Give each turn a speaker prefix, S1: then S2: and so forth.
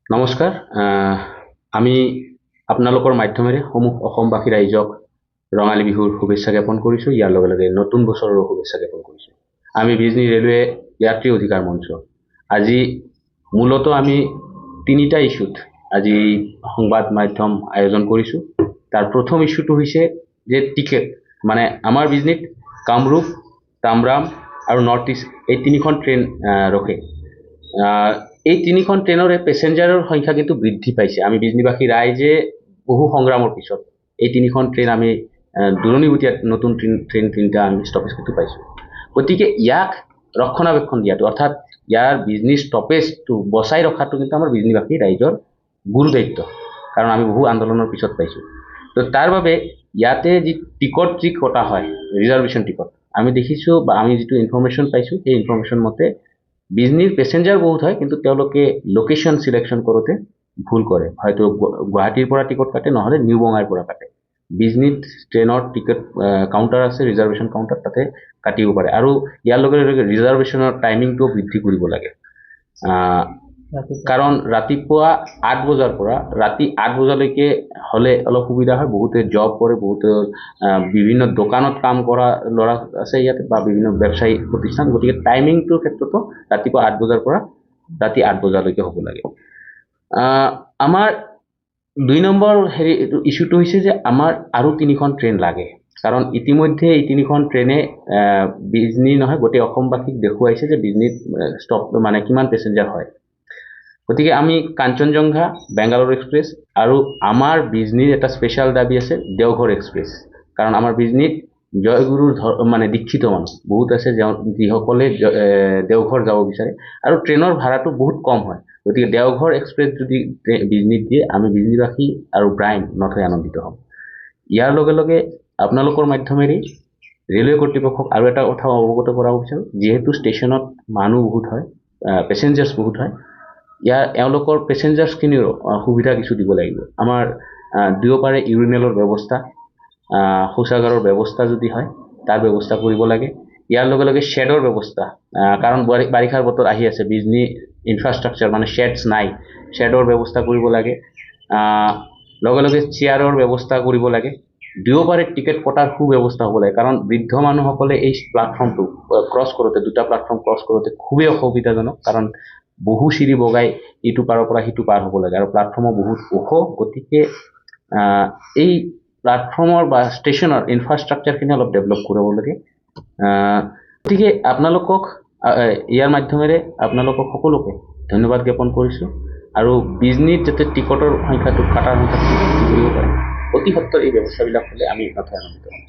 S1: নমস্কাৰ। আমি আপোনালোকৰ মাধ্যমেৰে সমূহ অসমবাসী ৰাইজক ৰঙালী বিহুৰ শুভেচ্ছা জ্ঞাপন কৰিছোঁ। ইয়াৰ লগে লগে নতুন বছৰৰো শুভেচ্ছা জ্ঞাপন কৰিছোঁ। আমি বিজনী ৰেলৱে যাত্ৰী অধিকাৰ মঞ্চ আজি মূলতঃ আমি তিনিটা ইস্যুত আজি সংবাদ মাধ্যম আয়োজন কৰিছোঁ। তাৰ প্ৰথম ইস্যুটো হৈছে যে টিকেট, মানে আমাৰ বিজনীত কামৰূপ, তামৰাম আৰু নৰ্থ ইষ্ট এই তিনিখন ট্ৰেইন ৰখে। এই তিনিখন ট্ৰেইনৰে পেচেঞ্জাৰৰ সংখ্যা কিন্তু বৃদ্ধি পাইছে। আমি বিজনীবাসী ৰাইজে বহু সংগ্ৰামৰ পিছত এই তিনিখন ট্ৰেইন আমি দূৰণিবতীয়া নতুন ট্ৰেইন তিনিটা আমি ষ্টপেজ কিন্তু পাইছোঁ। গতিকে ইয়াক ৰক্ষণাবেক্ষণ দিয়াটো, অৰ্থাৎ ইয়াৰ বিজনী ষ্টপেজটো বচাই ৰখাটো কিন্তু আমাৰ বিজনীবাসী ৰাইজৰ গুৰু দায়িত্ব, কাৰণ আমি বহু আন্দোলনৰ পিছত পাইছোঁ। তো তাৰ বাবে ইয়াতে টিকট কটা হয়, ৰিজাৰ্ভেশ্যন টিকট, আমি দেখিছোঁ বা আমি যিটো ইনফৰমেশ্যন পাইছোঁ সেই ইনফৰমেশ্যন মতে বিজনীৰ পেচেঞ্জাৰ বহুত হয়, কিন্তু তেওঁলোকে লোকেশ্যন সিলেকশ্যন কৰোঁতে ভুল কৰে। হয়তো গুৱাহাটীৰ পৰা টিকট কাটে, নহ'লে নিউ বঙাইৰ পৰা কাটে। বিজনীত ট্ৰেইনৰ টিকট কাউণ্টাৰ আছে, ৰিজাৰ্ভেশ্যন কাউণ্টাৰ, তাতে কাটিব পাৰে। আৰু ইয়াৰ লগে লগে ৰিজাৰ্ভেশ্যনৰ টাইমিংটো বৃদ্ধি কৰিব লাগে, কাৰণ ৰাতিপুৱা 8 বজাৰ পৰা ৰাতি 8 বজালৈকে হ'লে অলপ সুবিধা হয়। বহুতে জব কৰে, বহুতে বিভিন্ন দোকানত কাম কৰা ল'ৰা আছে ইয়াতে, বা বিভিন্ন ব্যৱসায়ী প্ৰতিষ্ঠান। গতিকে টাইমিংটোৰ ক্ষেত্ৰতো ৰাতিপুৱা 8 বজাৰ পৰা ৰাতি 8 বজালৈকে হ'ব লাগে। আমাৰ 2 নম্বৰ ইস্যুটো হৈছে যে আমাৰ আৰু 3খন ট্ৰেইন লাগে, কাৰণ ইতিমধ্যে এই 3খন ট্ৰেইনে বিজনী নহয় গোটেই অসমবাসীক দেখুৱাইছে যে বিজনীত ষ্টপ মানে কিমান পেচেঞ্জাৰ হয়। গতিকে আমি কাঞ্চনজংঘা, বেংগালোৰ এক্সপ্ৰেছ আৰু আমাৰ বিজনীৰ এটা স্পেচিয়েল দাবী আছে দেওঘৰ এক্সপ্ৰেছ, কাৰণ আমাৰ বিজনীত জয়গুৰুৰ মানে দীক্ষিত মানুহ বহুত আছে, যিসকলে দেওঘৰ যাব বিচাৰে, আৰু ট্ৰেইনৰ ভাড়াটো বহুত কম হয়। গতিকে দেওঘৰ এক্সপ্ৰেছ যদি বিজনীত দিয়ে, আমি বিজনীবাসী আৰু ব্ৰাইম নথৈ আনন্দিত হ'ম। ইয়াৰ লগে লগে আপোনালোকৰ মাধ্যমেৰে ৰেলৱে কৰ্তৃপক্ষক আৰু এটা কথা অৱগত কৰাব বিচাৰোঁ, যিহেতু ষ্টেচনত মানুহ বহুত হয়, পেচেঞ্জাৰ্ছ বহুত হয়, এওঁলোকৰ পেচেঞ্জাৰ্ছখিনিৰো সুবিধা কিছু দিব লাগিব। আমাৰ দিব পাৰে ইউৰিনেলৰ ব্যৱস্থা, শৌচাগাৰৰ ব্যৱস্থা যদি হয় তাৰ ব্যৱস্থা কৰিব লাগে। ইয়াৰ লগে লগে শ্বেডৰ ব্যৱস্থা, কাৰণ বাৰিষাৰ বতৰ আহি আছে, বিজনী ইনফ্ৰাষ্ট্ৰাকচাৰ মানে শ্বেডছ নাই, শ্বেডৰ ব্যৱস্থা কৰিব লাগে। লগে লগে চেয়াৰৰ ব্যৱস্থা কৰিব লাগে। দুয়োপাৰে টিকেট কটাৰ সুব্যৱস্থা হ'ব লাগে, কাৰণ বৃদ্ধ মানুহসকলে এই প্লেটফৰ্মটো ক্ৰছ কৰোঁতে, দুটা প্লেটফৰ্ম ক্ৰছ কৰোঁতে খুবেই অসুবিধাজনক, কাৰণ বহু চিৰি বগাই ইটো পাৰৰ পৰা সিটো পাৰ হ'ব লাগে, আৰু প্লেটফৰ্মো বহুত ওখ। গতিকে এই প্লেটফৰ্মৰ বা ষ্টেচনৰ ইনফ্ৰাষ্ট্ৰাকচাৰখিনি অলপ ডেভেলপ কৰিব লাগে। গতিকে আপোনালোকক ইয়াৰ মাধ্যমেৰে আপোনালোকক সকলোকে ধন্যবাদ জ্ঞাপন কৰিছোঁ, আৰু বিজনীত যাতে টিকটৰ সংখ্যাটো কাটাৰ সংখ্যাটো বৃদ্ধি কৰিব পাৰে, অতি সত্তৰ এই ব্যৱস্থাবিলাক হ'লে আমি নথৈ আনন্দিত হ'ম।